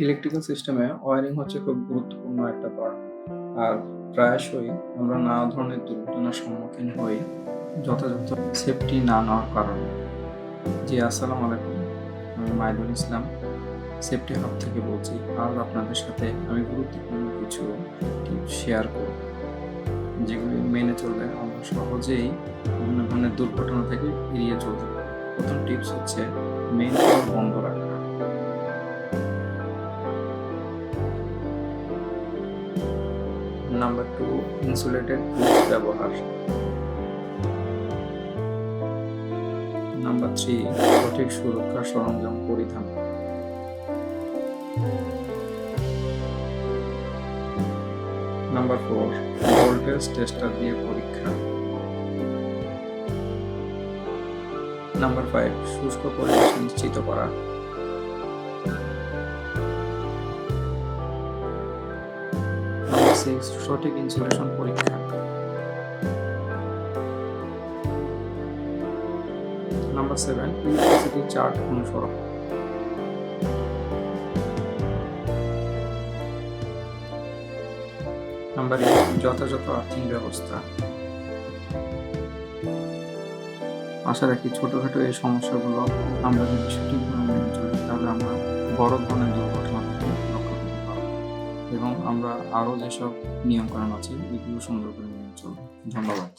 Electrical সিস্টেমে wiring হচ্ছে খুব গুরুত্বপূর্ণ একটা পার্ট। আর প্রায়শই আমরা নানা ধরনের দুর্ঘটনার সম্মুখীন হই যথাযথ সেফটি না নেওয়ার কারণে। জি, আসসালামু আলাইকুম। আমি মাইদুল ইসলাম, সেফটি হাব থেকে বলছি। আজ আপনাদের সাথে আমি গুরুত্বপূর্ণ কিছু টিপস শেয়ার করব, যেগুলি মেনে চললে আমরা সহজেই বিভিন্ন ধরনের দুর্ঘটনা থেকে এড়িয়ে চলতে পারি। প্রথম টিপস হচ্ছে মেইন পাওয়ার বন্ধ রাখা। নাম্বার 2, ইনসুলেটেড টুলস ব্যবহার। নাম্বার 3, সঠিক সুরক্ষা সরঞ্জাম পরিধান। নাম্বার 4, ভোল্টেজ টেস্টার দিয়ে পরীক্ষা। নাম্বার 5, শুষ্ক পরিবেশ নিশ্চিত করা। নাম্বার 6, সঠিক ইনসুলেশন পরীক্ষা। নাম্বার 7, ইলেকট্রিসিটি চার্ট অনুসরণ। নাম্বার 8, যথাযথ আর্থিং ব্যবস্থা। আশা রাখি ছোটখাটো এই সমস্যাগুলো আমরা যদি সঠিকভাবে মেনে চলি, তাহলে আমরা বড় ধরনের দুর্ঘটনা থেকে রক্ষা পেতে পারবো এবং আমরা আরও যেসব নিয়মকানুন আছে এগুলো সুন্দর করে মেনে চলবো। ধন্যবাদ।